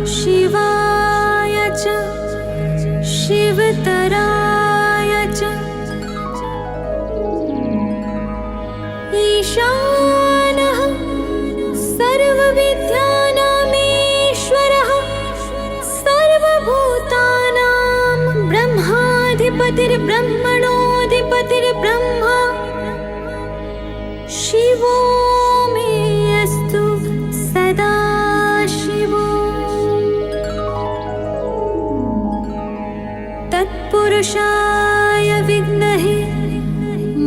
शिवाय च शिवतराय च ईशानः सर्वविद्यानामीश्वरः सर्वभूतानां ब्रह्माधिपतिर्ब्रह्मणोऽधिपतिर्ब्रह्मा शिवो मे अस्तु सदा शिवो। तत्पुरुषाय विद्महे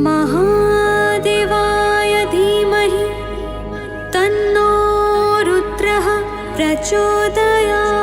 महादेवाय धीमहि तन्नो रुद्रः प्रचोदयात्।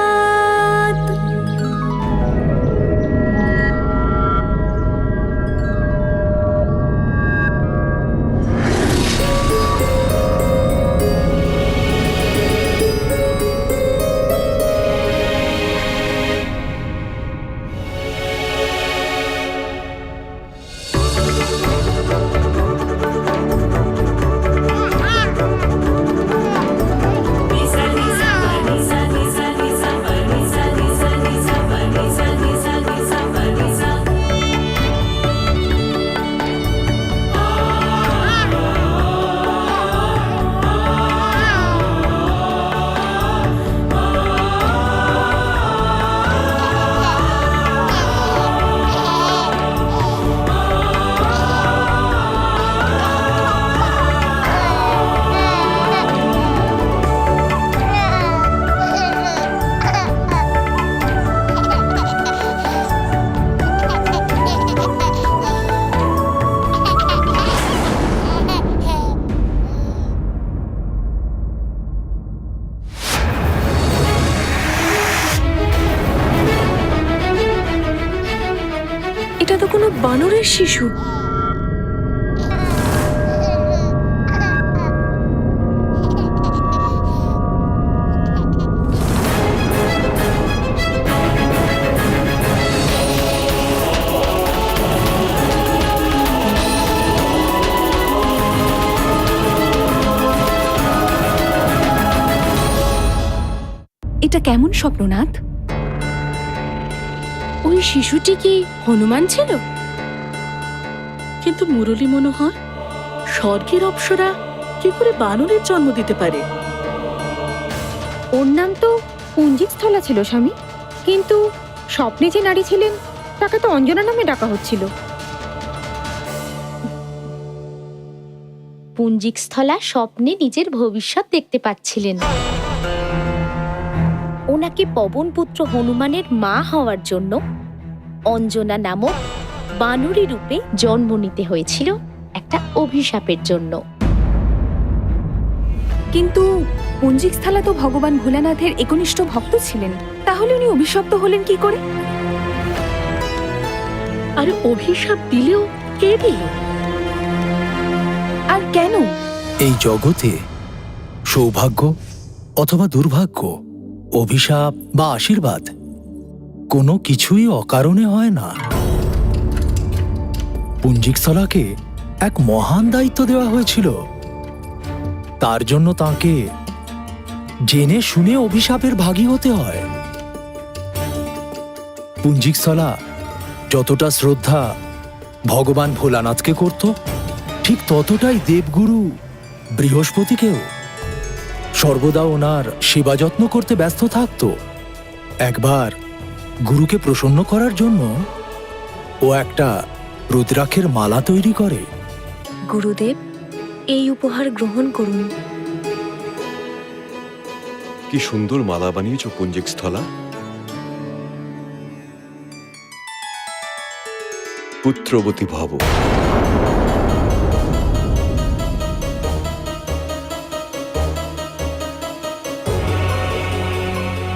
এটা তো কোনো বানরের শিশু। এটা কেমন স্বপ্ননাথ? ওই শিশুটি কি হনুমান ছিল? কিন্তু মুরলী মনোহর, স্বর্গের অপ্সরা কি করে বানরের জন্ম দিতে পারে? ওর নাম তো পুঞ্জিকস্থলা ছিল স্বামী, কিন্তু স্বপ্নে যে নারী ছিলেন তাকে তো অঞ্জনা নামে ডাকা হচ্ছিল। পুঞ্জিকস্থলা স্বপ্নে নিজের ভবিষ্যৎ দেখতে পাচ্ছিলেন। ওনাকে পবনপুত্র হনুমানের মা হওয়ার জন্য অঞ্জনা নামক বানরী রূপে জন্ম নিতে হয়েছিল একটা অভিশাপের জন্য। কিন্তু পুঞ্জিকস্থলা তো ভগবান ভোলানাথের একনিষ্ঠ ভক্ত ছিলেন, তাহলে উনি অভিশপ্ত হলেন কি করে? আরে অভিশাপ দিলেও কে দিল? আর কেন? এই জগতে সৌভাগ্য অথবা দুর্ভাগ্য, অভিশাপ বা আশীর্বাদ কোনো কিছুই অকারণে হয় না। পুঞ্জিকস্থলাকে এক মহান দায়িত্ব দেওয়া হয়েছিল। তার জন্য তাকে জেনে শুনে অভিশাপের ভাগী হতে হয়। পুঞ্জিকস্থলা যতটা শ্রদ্ধা ভগবান ভোলানাথকে করত, ঠিক ততটাই দেবগুরু বৃহস্পতিকেও। সর্বদা ওনার সেবা যত্ন করতে ব্যস্ত থাকত। একবার গুরুকে প্রসন্ন করার জন্য ও একটা রুদ্রাক্ষের মালা তৈরি করে। গুরুদেব, এই উপহার গ্রহণ করুন। কি সুন্দর মালা বানিয়েছ পুঞ্জিকস্থলা। পুত্রবতী ভব।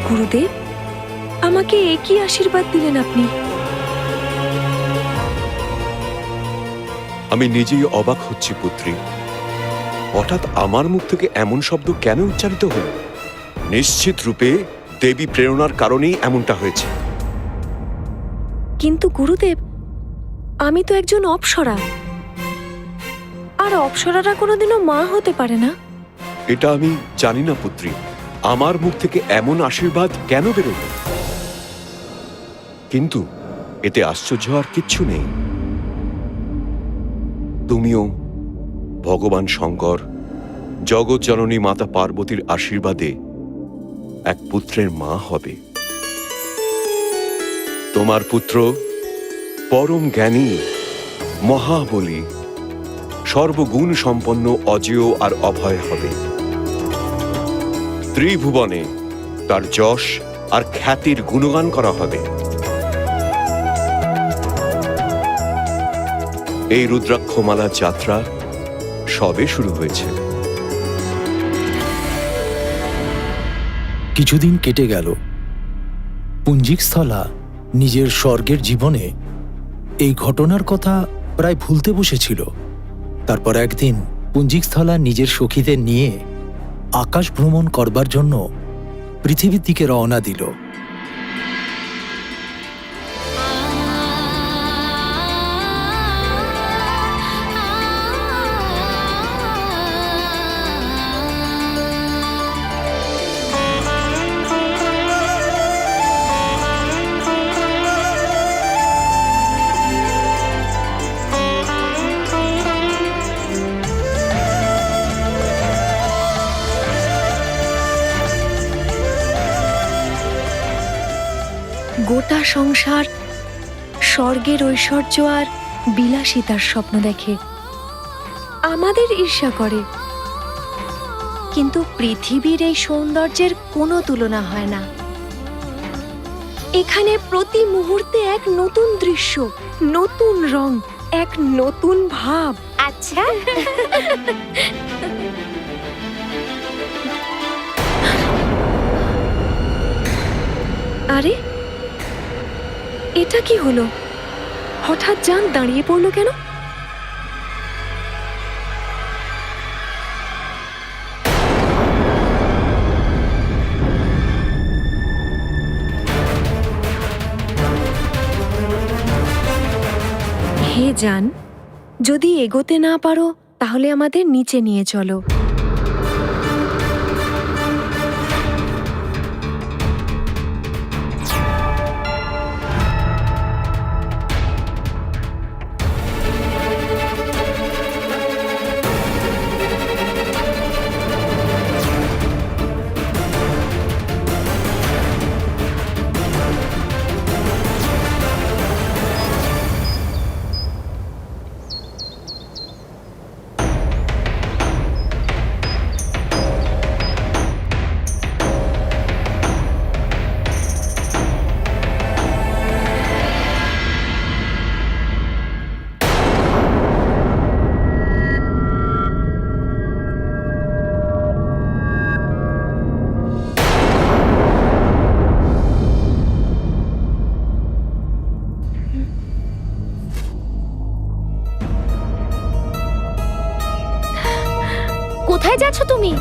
গুরুদেব, আমাকে একই আশীর্বাদ দিলেন আপনি। আমি নিজেই অবাক হচ্ছি পুত্রী, হঠাৎ আমার মুখ থেকে এমন শব্দ কেন উচ্চারিত হল? নিশ্চিত রূপে দেবী প্রেরণার কারণেই এমনটা হয়েছে। কিন্তু গুরুদেব, আমি তো একজন অপ্সরা, আর অপ্সরারা কোনোদিনও মা হতে পারে না। এটা আমি জানি না পুত্রী, আমার মুখ থেকে এমন আশীর্বাদ কেন বেরোল? কিন্তু এতে আশ্চর্য আর কিচ্ছু নেই। তুমিও ভগবান শঙ্কর, জগৎ জননী মাতা পার্বতীর আশীর্বাদে এক পুত্রের মা হবে। তোমার পুত্র পরম জ্ঞানী, মহাবলী, সর্বগুণ সম্পন্ন, অজেয় আর অভয় হবে। ত্রিভুবনে তার যশ আর খ্যাতির গুণগান করা হবে। এই রুদ্রাক্ষমালা যাত্রা সবে শুরু হয়েছে। কিছুদিন কেটে গেল। পুঞ্জিকস্থলা নিজের স্বর্গের জীবনে এই ঘটনার কথা প্রায় ভুলতে বসেছিল। তারপর একদিন পুঞ্জিকস্থলা নিজের সখীদের নিয়ে আকাশ ভ্রমণ করবার জন্য পৃথিবীর দিকে রওনা দিল। গোটা সংসার স্বর্গের ঐশ্বর্য আর বিলাসিতার স্বপ্ন দেখে, আমাদের ঈর্ষা করে। কিন্তু পৃথিবীর এই সৌন্দর্যের কোনো তুলনা হয় না। এখানে প্রতি মুহূর্তে এক নতুন দৃশ্য, নতুন রং, এক নতুন ভাব। আচ্ছা, আরে এটা কি হলো? হঠাৎ যান দাঁড়িয়ে পড়লো কেন? হে জান, যদি এগোতে না পারো তাহলে আমাদের নিচে নিয়ে চলো। কোথায় যাচ্ছ তুমি?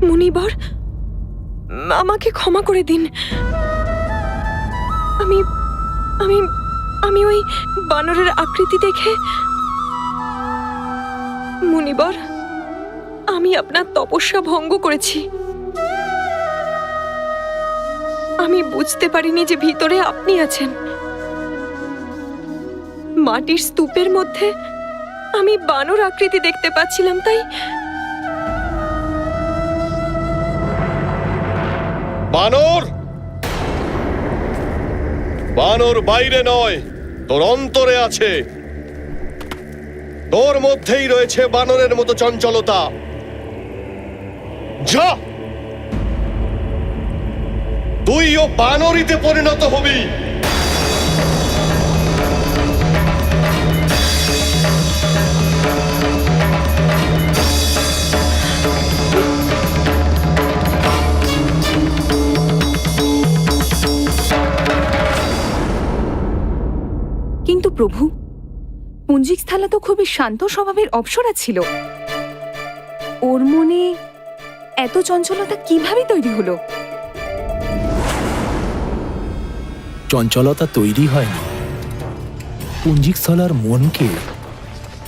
মুনিবর, আমাকে ক্ষমা করে দিন। আমি ওই বানরের আকৃতি দেখে মুনিবর, আমি আপনার তপস্যা ভঙ্গ করেছি। আমি বুঝতে পারিনি যে ভিতরে আপনি আছেন। মাটির স্তূপের মধ্যে আমি বানর আকৃতি দেখতে পাচ্ছিলাম, তাই বানর, বানর বাইরে নয়, তোর অন্তরে আছে। তোর মধ্যেই রয়েছে বানরের মতো চঞ্চলতা। যা, তুইও বানরিতে পরিণত হবি। কিন্তু প্রভু, পুঞ্জিক স্থলা তো খুবই শান্ত স্বভাবের অপ্সরা ছিল। ওর মনে এত চঞ্চলতা কিভাবে তৈরি হলো? চঞ্চলতা তৈরি হয়নি, পুঞ্জিকস্থলার মনকে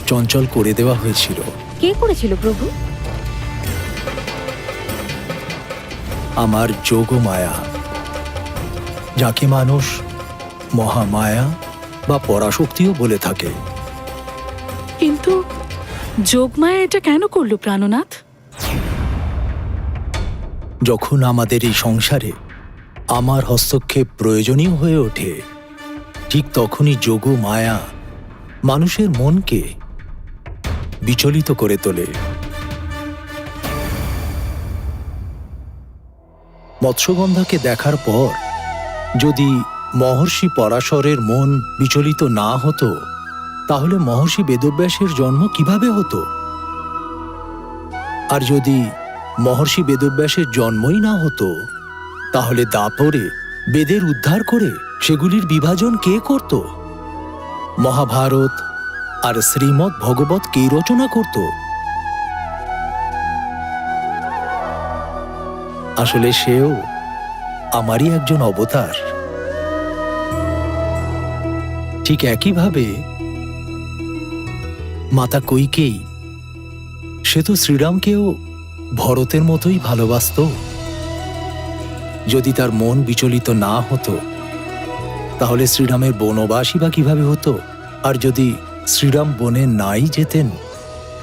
চঞ্চল করে দেওয়া হয়েছিল। কে করেছিল প্রভু? আমার যোগমায়া, যাকে মানুষ মহামায়া বা পরাশক্তিও বলে থাকে। কিন্তু যোগমায়া এটা কেন করলো প্রাণনাথ? যখন আমাদের এই সংসারে আমার হস্তক্ষেপ প্রয়োজনীয় হয়ে ওঠে, ঠিক তখনই যোগ মায়া মানুষের মনকে বিচলিত করে তোলে। মৎস্যগন্ধাকে দেখার পর যদি মহর্ষি পরাশরের মন বিচলিত না হতো, তাহলে মহর্ষি বেদব্যাসের জন্ম কিভাবে হতো? আর যদি মহর্ষি বেদব্যাসের জন্মই না হতো, তাহলে দাপরে বেদের উদ্ধার করে সেগুলির বিভাজন কে করত? মহাভারত আর শ্রীমদ্ ভগবত কে রচনা করত? আসলে সেও আমারই একজন অবতার। ঠিক একইভাবে মাতা কৈকেয়ী, সে তো শ্রীরামকেও ভরতের মতোই ভালোবাসত। যদি তার মন বিচলিত না হতো, তাহলে শ্রীরামের বনবাসই বা কিভাবে হতো? আর যদি শ্রীরাম বনে নাই যেতেন,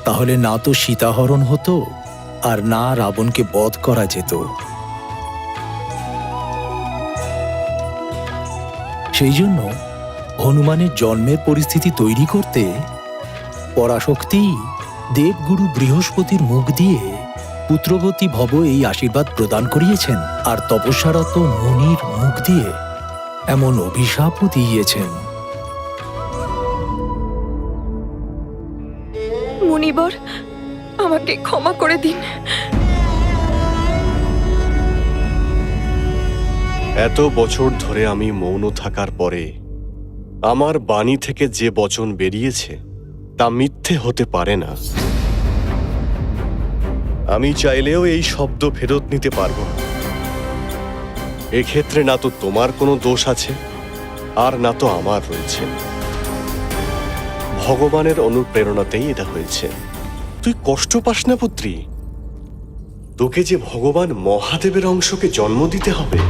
তাহলে না তো সীতাহরণ হতো আর না রাবণকে বধ করা যেত। সেই জন্য হনুমানের জন্মের পরিস্থিতি তৈরি করতে পরাশক্তি দেবগুরু বৃহস্পতির মুখ দিয়ে পুত্রবতী ভব এই আশীর্বাদ প্রদান করিয়েছেন, আর তপস্যারত মুনির মুখ দিয়ে এমন অভিশাপও দিয়েছেন। মুনিবর, আমাকে ক্ষমা করে দিন। এত বছর ধরে আমি মৌন থাকার পরে আমার বাণী থেকে যে বচন বেরিয়েছে তা মিথ্যে হতে পারে না। আমি চাইলেও এই শব্দ ফেরত নিতে পারবো না। এক্ষেত্রে না তো তোমার কোনো দোষ আছে, আর না তো আমার রয়েছে। ভগবানের অনুপ্রেরণাতেই এটা হয়েছে। তুই কষ্ট পাস না পুত্রী, তোকে যে ভগবান মহাদেবের অংশকে জন্ম দিতে হবে।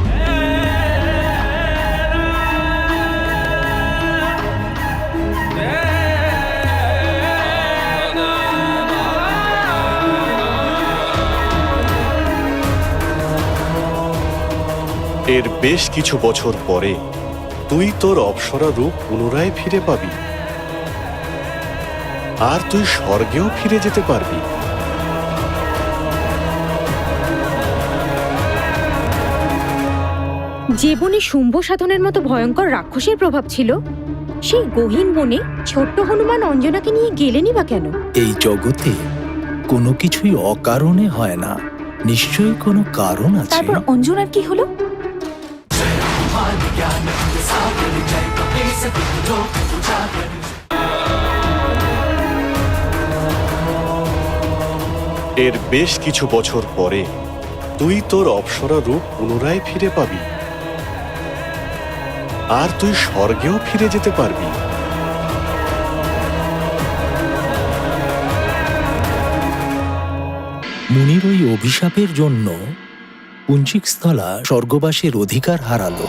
এর বেশ কিছু বছর পরে তুই তোর অপ্সরা রূপ পুনরায় ফিরে পাবি, আর তুই স্বর্গেও ফিরে যেতে পারবি। যে বনে শুম্ভ সাধনের মতো ভয়ঙ্কর রাক্ষসের প্রভাব ছিল, সেই গহীন বনে ছোট্ট হনুমান অঞ্জনাকে নিয়ে গেলেনই বা কেন? এই জগতে কোনো কিছুই অকারণে হয় না, নিশ্চয়ই কোনো কারণ আছে। তারপর অঞ্জনার কি হলো? এর বেশ কিছু বছর পরে তুই তোর অপ্সরা রূপ পুনরায় ফিরে পাবি, আর তুই স্বর্গেও ফিরে যেতে পারবি। মুনির ওই অভিশাপের জন্য পুঞ্জিকস্থলা স্বর্গবাসের অধিকার হারালো,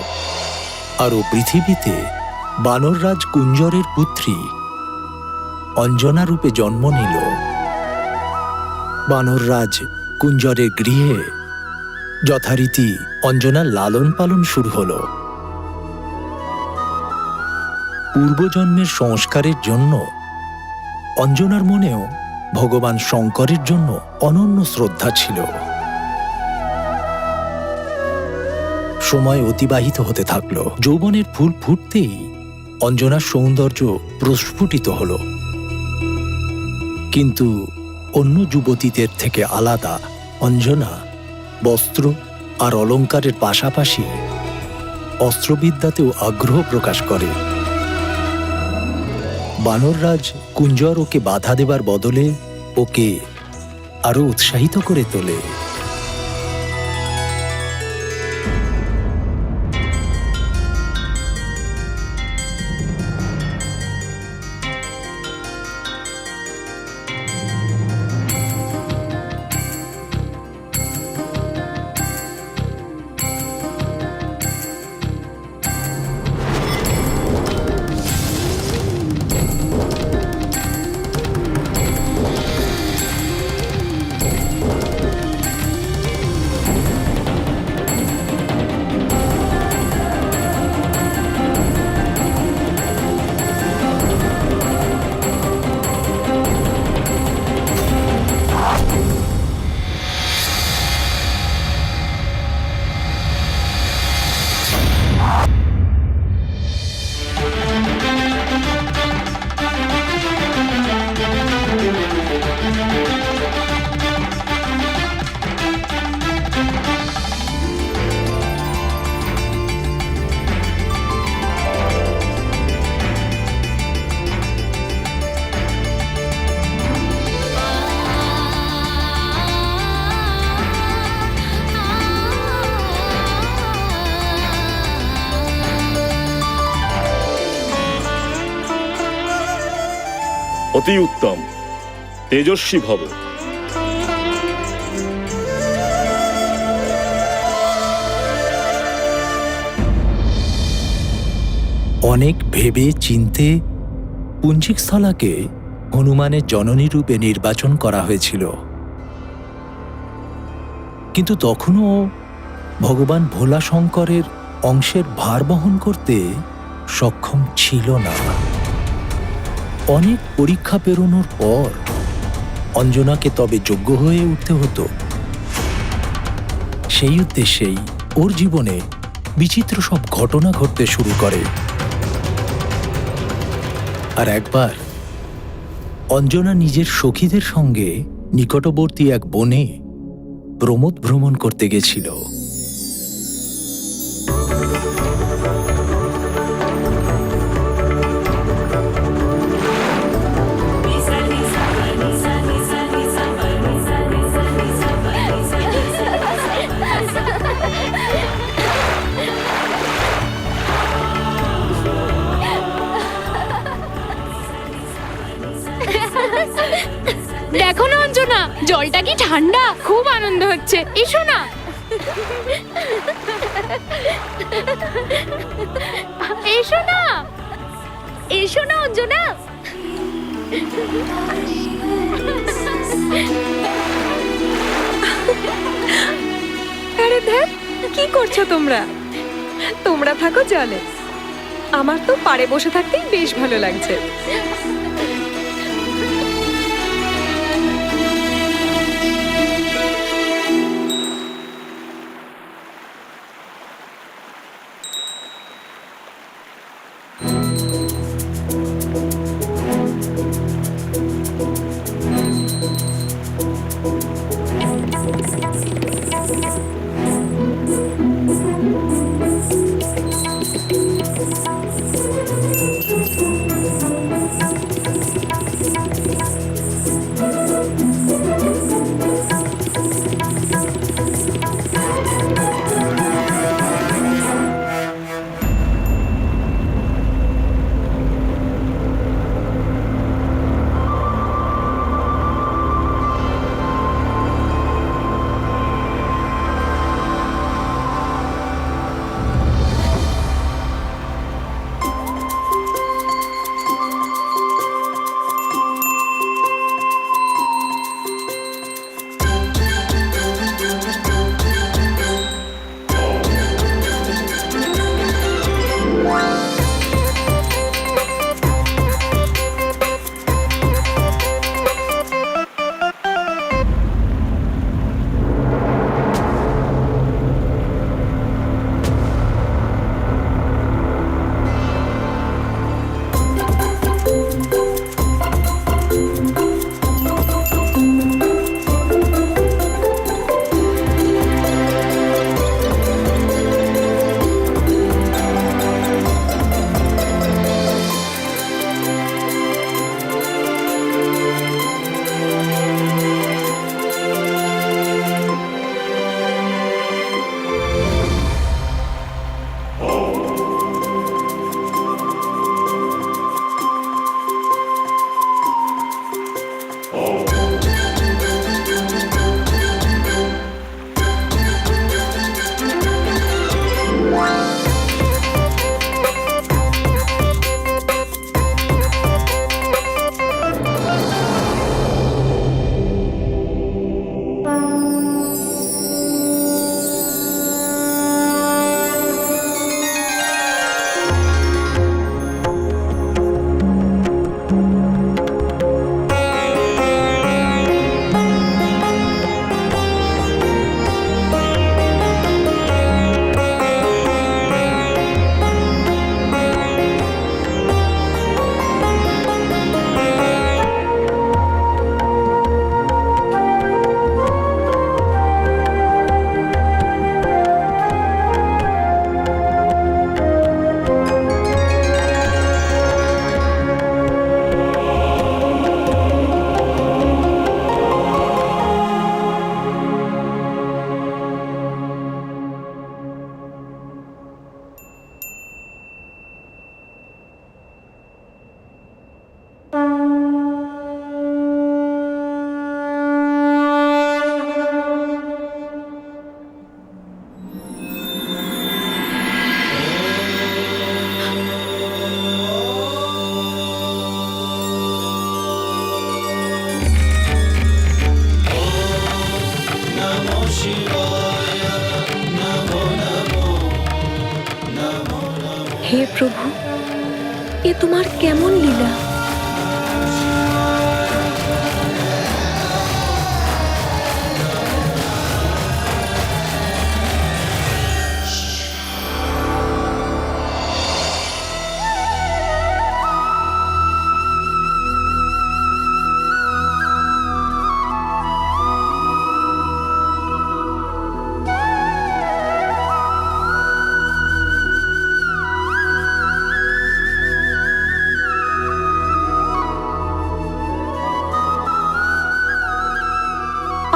আর ও পৃথিবীতে বানররাজ কুঞ্জরের পুত্রী অঞ্জনা রূপে জন্ম নিল। বানররাজ কুঞ্জরের গৃহে যথারীতি অঞ্জনার লালন পালন শুরু হলো। পূর্বজন্মের সংস্কারের জন্য অঞ্জনার মনেও ভগবান শঙ্করের জন্য অনন্য শ্রদ্ধা ছিল। সময় অতিবাহিত হতে থাকল। যৌবনের ফুল ফুটতেই অঞ্জনার সৌন্দর্য প্রস্ফুটিত হল। কিন্তু অন্য যুবতীদের থেকে আলাদা অঞ্জনা বস্ত্র আর অলঙ্কারের পাশাপাশি অস্ত্রবিদ্যাতেও আগ্রহ প্রকাশ করে। বানররাজ কুঞ্জর ওকে বাধা দেবার বদলে ওকে আরো উৎসাহিত করে তোলে। অতি উত্তম, তেজস্বী ভব। অনেক ভেবে চিনতে পুঞ্জিকস্থলাকে হনুমানের জননী রূপে নির্বাচন করা হয়েছিল, কিন্তু তখনও ভগবান ভোলা শঙ্করের অংশের ভার বহন করতে সক্ষম ছিল না। অনেক পরীক্ষা পেরোনোর পর অঞ্জনাকে তবে যোগ্য হয়ে উঠতে হতো। সেই উদ্দেশ্যেই ওর জীবনে বিচিত্র সব ঘটনা ঘটতে শুরু করে। আর একবার অঞ্জনা নিজের সখীদের সঙ্গে নিকটবর্তী এক বনে প্রমোদ ভ্রমণ করতে গেছিল। দেখো না অঞ্জনা, জলটা কি ঠান্ডা, খুব আনন্দ হচ্ছে। এসো না। এসো না, এসো না অঞ্জনা। আরে দেখ, কি করছো তোমরা? তোমরা থাকো জলে, আমার তো পাড়ে বসে থাকতেই বেশ ভালো লাগছে। হে প্রভু, এ তোমার কেমন লীলা!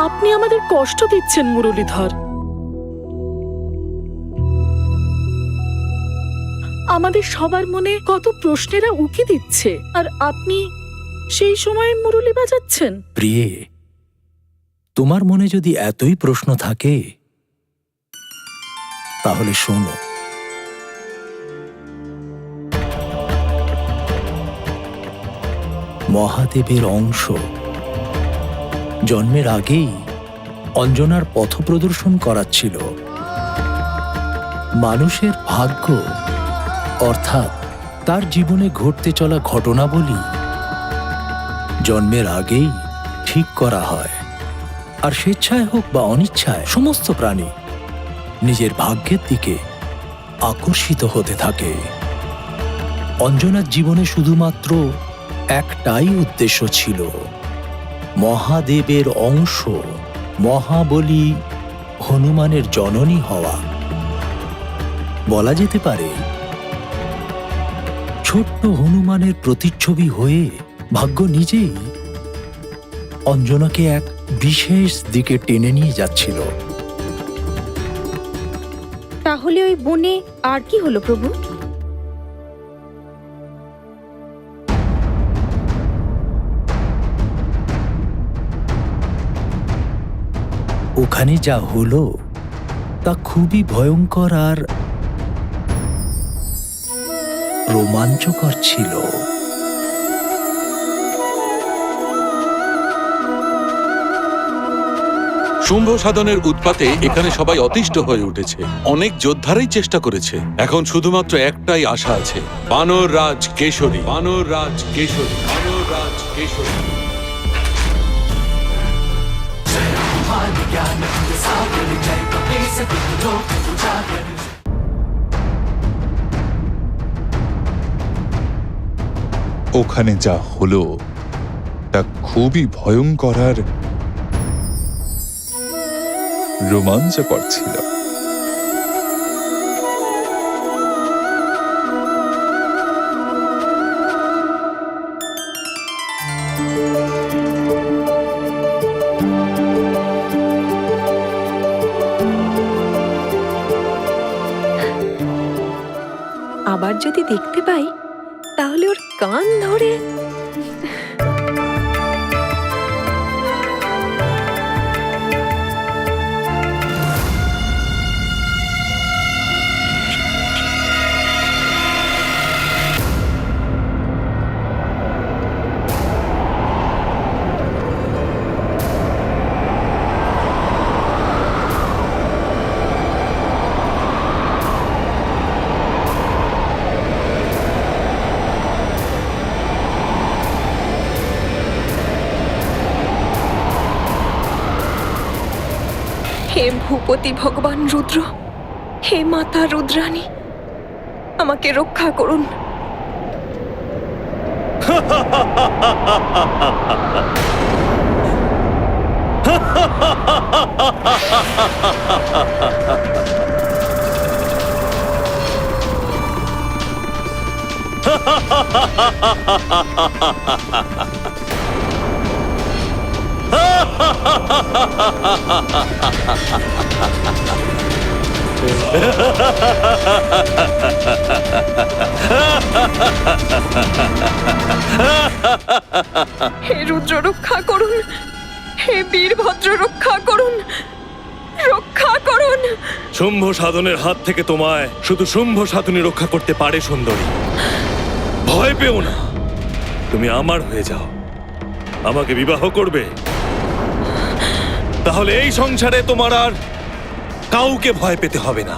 আপনি আমাদের কষ্ট দিচ্ছেন মুরলীধর। আমাদের সবার মনে কত প্রশ্নেরা উকি দিচ্ছে, আর আপনি সেই সময় মুরলী বাজাচ্ছেন। প্রিয়ে, তোমার মনে যদি এতই প্রশ্ন থাকে তাহলে শোনো। মহাদেবের অংশ জন্মের আগেই অঞ্জনার পথ প্রদর্শন করাচ্ছিল। মানুষের ভাগ্য অর্থাৎ তার জীবনে ঘটতে চলা ঘটনাবলী জন্মের আগেই ঠিক করা হয়, আর স্বেচ্ছায় হোক বা অনিচ্ছায় সমস্ত প্রাণী নিজের ভাগ্যের দিকে আকর্ষিত হতে থাকে। অঞ্জনার জীবনে শুধুমাত্র একটাই উদ্দেশ্য ছিল, মহাদেবের অংশ মহাবলী হনুমানের জননী হওয়া। বলা যেতে পারে ছোট্ট হনুমানের প্রতিচ্ছবি হয়ে ভাগ্য নিজেই অঞ্জনাকে এক বিশেষ দিকে টেনে নিয়ে যাচ্ছিল। তাহলে ওই বনে আর কি হলো প্রভু? ওখানে যা হলো তা খুবই ভয়ঙ্কর আর রোমাঞ্চকর ছিল। শুম্ভ সাধনের উৎপাতে এখানে সবাই অতিষ্ঠ হয়ে উঠেছে। অনেক যোদ্ধারাই চেষ্টা করেছে। এখন শুধুমাত্র একটাই আশা আছে, বানর রাজ কেশরী, বানর রাজ কেশরী, বানর রাজ কেশরী। ওখানে যা হলো তা খুবই ভয়ঙ্কর আর রোমাঞ্চকর ছিল। আবার যদি দেখতে পাই তাহলে ওর কান ধরে হে ভূপতি ভগবান রুদ্র, হে মাতা রুদ্রাণী, আমাকে রক্ষা করুন। হে রুদ্র রক্ষা করুন, হে বীরভদ্র রক্ষা করুন, রক্ষা করুন। শুম্ভ সাধনের হাত থেকে তোমায় শুধু শুম্ভ সাধনই রক্ষা করতে পারে সুন্দরী। ভয় পেও না, তুমি আমার হয়ে যাও, আমাকে বিবাহ করবে, তাহলে এই সংসারে তোমার আর কাউকে ভয় পেতে হবে না।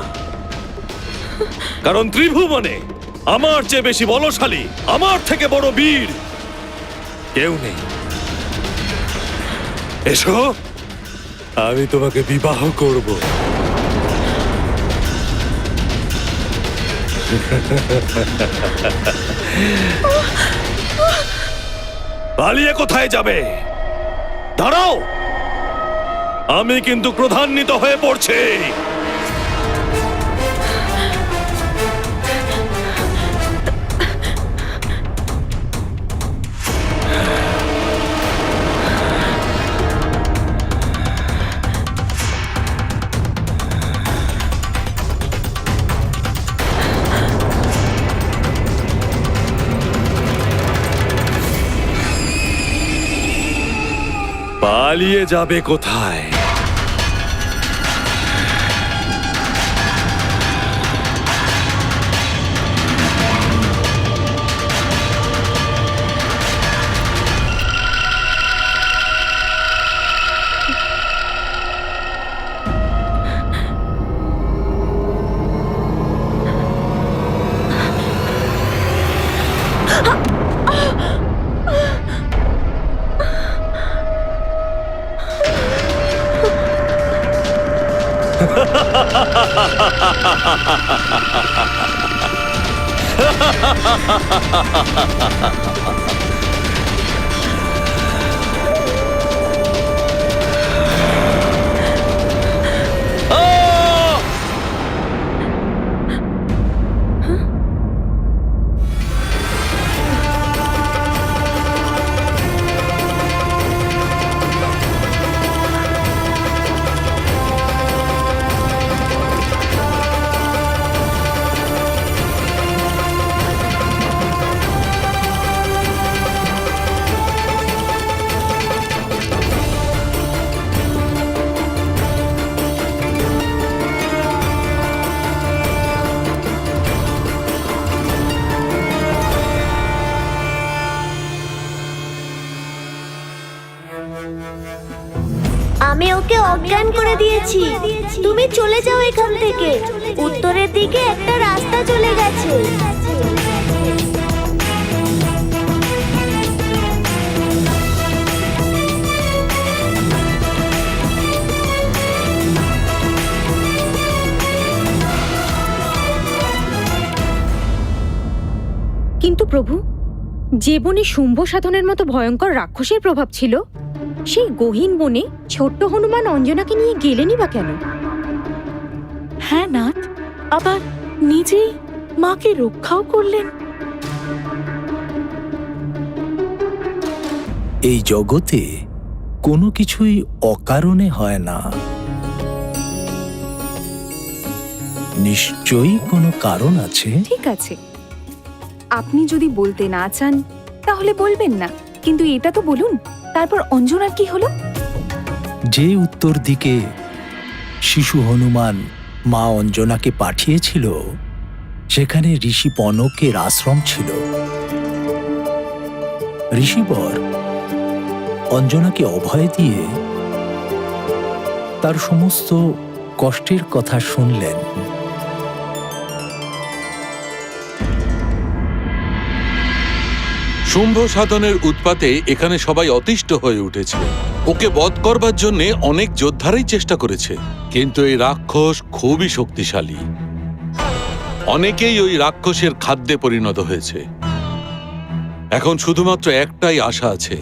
কারণ ত্রিভুবনে আমার চেয়ে বেশি বলশালী, আমার থেকে বড় বীর কেউ নেই। এসো, আমি তোমাকে বিবাহ করব। পালিয়ে কোথায় যাবে? দাঁড়াও, আমি কিন্তু ক্রোধান্বিত হয়ে পড়ছি। পালিয়ে যাবে কোথায়? আমি ওকে অজ্ঞান করে দিয়েছি। তুমি চলে যাও এখান থেকে। উত্তরের দিকে একটা রাস্তা চলে গেছে। কিন্তু প্রভু, যে বনে শুম্ভ সাধনের মতো ভয়ঙ্কর রাক্ষসের প্রভাব ছিল, সেই গহীন বনে ছোট্ট হনুমান অঞ্জনাকে নিয়ে গেলেনই বা কেন? হ্যাঁ নাথ, আবার নিজেই মাকে রক্ষাও করলেন। এই জগতে কোনো কিছুই অকারণে হয় না, নিশ্চয়ই কোনো কারণ আছে। ঠিক আছে, আপনি যদি বলতে না চান তাহলে বলবেন না, কিন্তু এটা তো বলুন, তারপর অঞ্জনার কি হলো? যে উত্তর দিকে শিশু হনুমান মা অঞ্জনাকে পাঠিয়েছিল, সেখানে ঋষি পনকের আশ্রম ছিল। ঋষিবর অঞ্জনাকে অভয় দিয়ে তার সমস্ত কষ্টের কথা শুনলেন। শুম্ভ সাধনের উৎপাতে এখানে সবাই অতিষ্ঠ হয়ে উঠেছে। ওকে বধ করবার জন্য অনেক যোদ্ধারাই চেষ্টা করেছে, কিন্তু এই রাক্ষস খুবই শক্তিশালী। অনেকেই ওই রাক্ষসের খাদ্যে পরিণত হয়েছে। এখন শুধুমাত্র একটাই আশা আছে,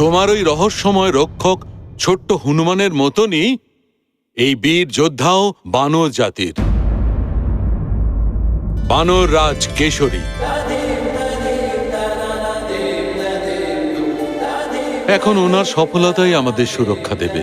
তোমার ওই রহস্যময় রক্ষক ছোট্ট হনুমানের মতনই এই বীর যোদ্ধাও বানর জাতির, বানর রাজ কেশরী। এখন ওনার সফলতাই আমাদের সুরক্ষা দেবে।